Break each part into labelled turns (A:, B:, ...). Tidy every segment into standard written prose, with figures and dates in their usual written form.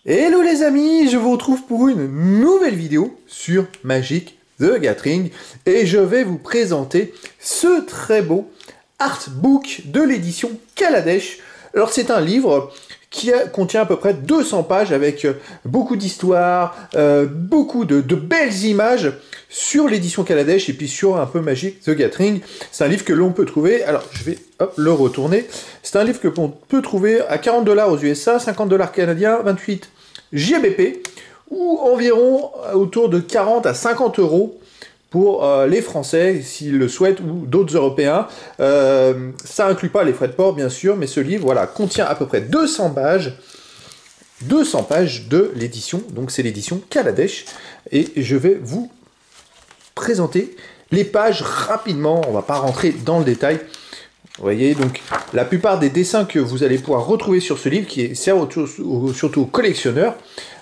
A: Hello les amis, je vous retrouve pour une nouvelle vidéo sur Magic the Gathering et je vais vous présenter ce très beau artbook de l'édition Kaladesh. Alors c'est un livre qui contient à peu près 200 pages avec beaucoup d'histoires, beaucoup de belles images sur l'édition Kaladesh et puis sur un peu Magic the Gathering. C'est un livre que l'on peut trouver, alors je vais le retourner, c'est un livre que l'on peut trouver à 40 $ aux USA, 50 $ canadiens, 28 GBP, ou environ autour de 40 à 50 € pour les Français, s'ils le souhaitent, ou d'autres Européens. Ça inclut pas les frais de port, bien sûr, mais ce livre, voilà, contient à peu près 200 pages de l'édition, donc c'est l'édition Kaladesh, et je vais vous présenter les pages rapidement, on va pas rentrer dans le détail. Vous voyez, donc la plupart des dessins que vous allez pouvoir retrouver sur ce livre, qui sert surtout aux collectionneurs,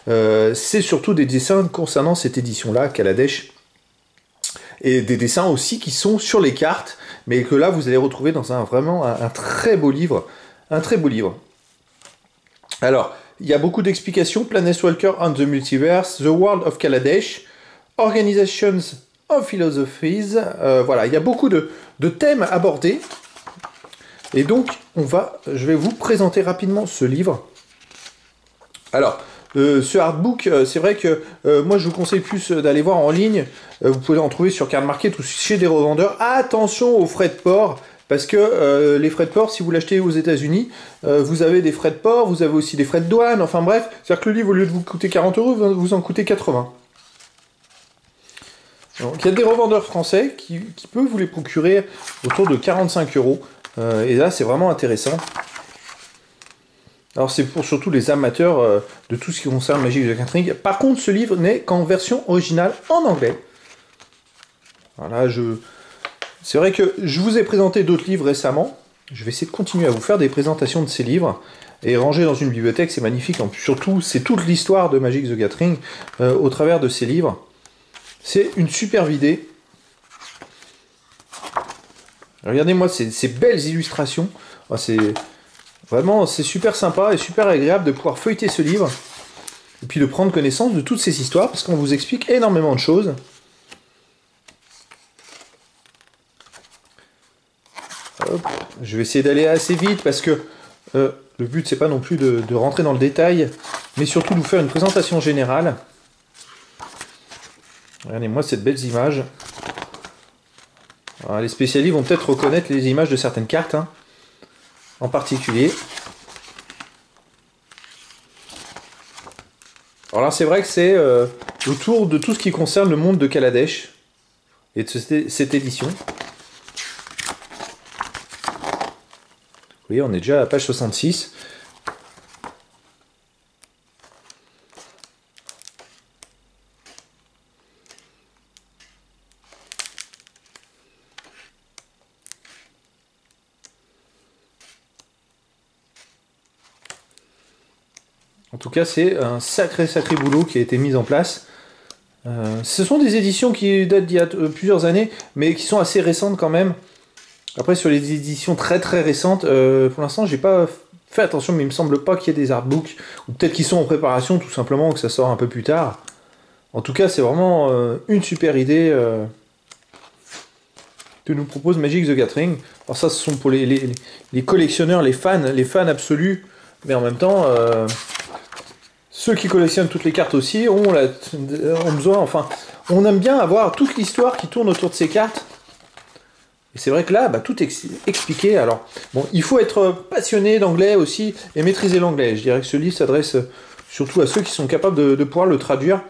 A: c'est surtout des dessins concernant cette édition-là, Kaladesh, et des dessins aussi qui sont sur les cartes, mais que là vous allez retrouver dans vraiment un très beau livre, Alors, il y a beaucoup d'explications: Planeswalker and the Multiverse, The World of Kaladesh, Organizations of Philosophies, voilà, il y a beaucoup de thèmes abordés. Et donc, je vais vous présenter rapidement ce livre. Alors, ce artbook, c'est vrai que moi je vous conseille plus d'aller voir en ligne. Vous pouvez en trouver sur Card Market ou chez des revendeurs. Attention aux frais de port, parce que les frais de port, si vous l'achetez aux États-Unis, vous avez des frais de port, vous avez aussi des frais de douane, enfin bref. C'est-à-dire que le livre, au lieu de vous coûter 40 €, vous en coûter 80. Donc, il y a des revendeurs français qui peuvent vous les procurer autour de 45 €. Et là, c'est vraiment intéressant. Alors, c'est pour surtout les amateurs de tout ce qui concerne Magic the Gathering. Par contre, ce livre n'est qu'en version originale en anglais. Voilà, c'est vrai que je vous ai présenté d'autres livres récemment. Je vais essayer de continuer à vous faire des présentations de ces livres. Et ranger dans une bibliothèque, c'est magnifique. Surtout, c'est toute l'histoire de Magic the Gathering au travers de ces livres. C'est une superbe idée. Regardez-moi ces belles illustrations. C'est super sympa et super agréable de pouvoir feuilleter ce livre. Et puis de prendre connaissance de toutes ces histoires, parce qu'on vous explique énormément de choses. Hop. Je vais essayer d'aller assez vite, parce que le but, c'est pas non plus de rentrer dans le détail, mais surtout de vous faire une présentation générale. Regardez-moi cette belles images. Alors, les spécialistes vont peut-être reconnaître les images de certaines cartes, hein, en particulier. Alors là, c'est vrai que c'est autour de tout ce qui concerne le monde de Kaladesh et de cette édition. Vous voyez, on est déjà à la page 66. En tout cas, c'est un sacré boulot qui a été mis en place. Ce sont des éditions qui datent d'il y a plusieurs années, mais qui sont assez récentes quand même. Après, sur les éditions très récentes, pour l'instant, j'ai pas fait attention, mais il me semble pas qu'il y ait des artbooks, ou peut-être qu'ils sont en préparation, tout simplement, que ça sort un peu plus tard. En tout cas, c'est vraiment une super idée que nous propose Magic the Gathering. Alors ça, ce sont pour les collectionneurs, les fans absolus, mais en même temps... ceux qui collectionnent toutes les cartes aussi ont besoin, enfin, on aime bien avoir toute l'histoire qui tourne autour de ces cartes. Et c'est vrai que là, tout est expliqué. Alors, bon, il faut être passionné d'anglais aussi et maîtriser l'anglais. Je dirais que ce livre s'adresse surtout à ceux qui sont capables de pouvoir le traduire.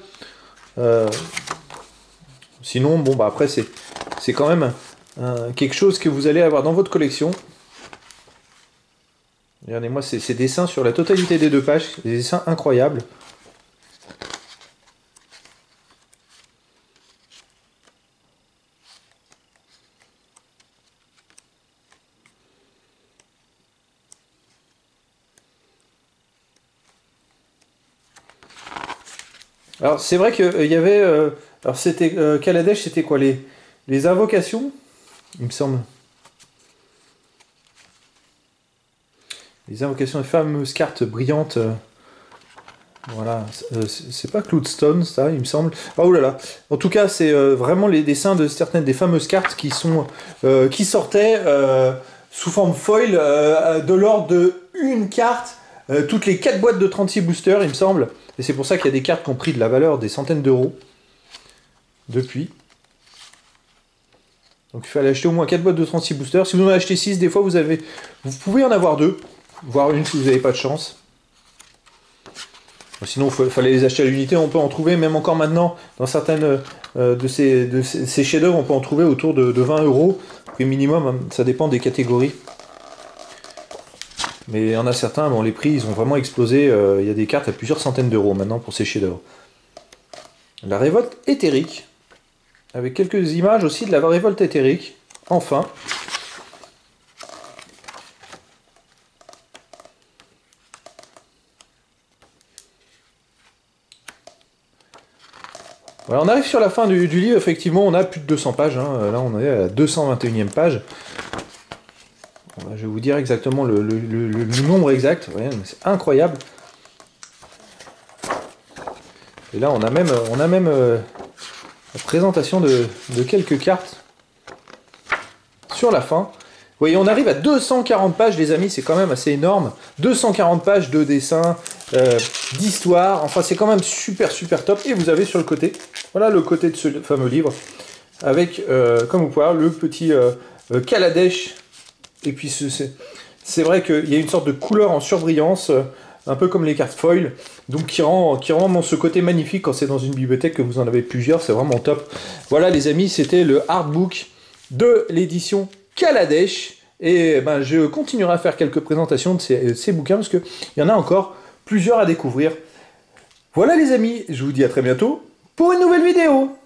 A: Sinon, bon, après, c'est quand même quelque chose que vous allez avoir dans votre collection. Regardez-moi ces dessins sur la totalité des 2 pages, des dessins incroyables. Alors c'est vrai qu'il y avait... alors c'était Kaladesh, c'était quoi, les invocations, il me semble. Les invocations des fameuses cartes brillantes Voilà, c'est pas Cloudstone, ça, il me semble. Oh là là. En tout cas, c'est vraiment les dessins de certaines des fameuses cartes qui sont qui sortaient sous forme foil de l'ordre de une carte toutes les 4 boîtes de 36 boosters, il me semble. Et c'est pour ça qu'il y a des cartes qui ont pris de la valeur des centaines d'euros depuis. Donc il fallait acheter au moins 4 boîtes de 36 boosters. Si vous en achetez 6, des fois vous pouvez en avoir 2, voire une si vous n'avez pas de chance. Sinon, il fallait les acheter à l'unité. On peut en trouver, même encore maintenant, dans certaines de ces chefs-d'œuvre, on peut en trouver autour de 20 euros. Et minimum, hein, ça dépend des catégories. Mais il y en a certains, bon, les prix, ils ont vraiment explosé. Il y a des cartes à plusieurs centaines d'euros maintenant pour ces chefs-d'œuvre. La révolte éthérique, avec quelques images aussi de la révolte éthérique. Enfin. Voilà, on arrive sur la fin du livre, effectivement, on a plus de 200 pages. Hein. Là, on est à la 221e page. Je vais vous dire exactement le nombre exact. C'est incroyable. Et là, on a même la présentation de quelques cartes sur la fin. Vous voyez, on arrive à 240 pages, les amis, c'est quand même assez énorme. 240 pages de dessins, d'histoire. Enfin, c'est quand même super, super top. Et vous avez sur le côté, voilà le côté de ce fameux livre, avec, comme vous pouvez voir, le petit Kaladesh. Et puis, c'est vrai qu'il y a une sorte de couleur en surbrillance, un peu comme les cartes foil, donc qui rend ce côté magnifique quand c'est dans une bibliothèque que vous en avez plusieurs, c'est vraiment top. Voilà les amis, c'était le artbook de l'édition Kaladesh, et ben, je continuerai à faire quelques présentations de ces bouquins, parce qu'il y en a encore plusieurs à découvrir. Voilà les amis, je vous dis à très bientôt pour une nouvelle vidéo.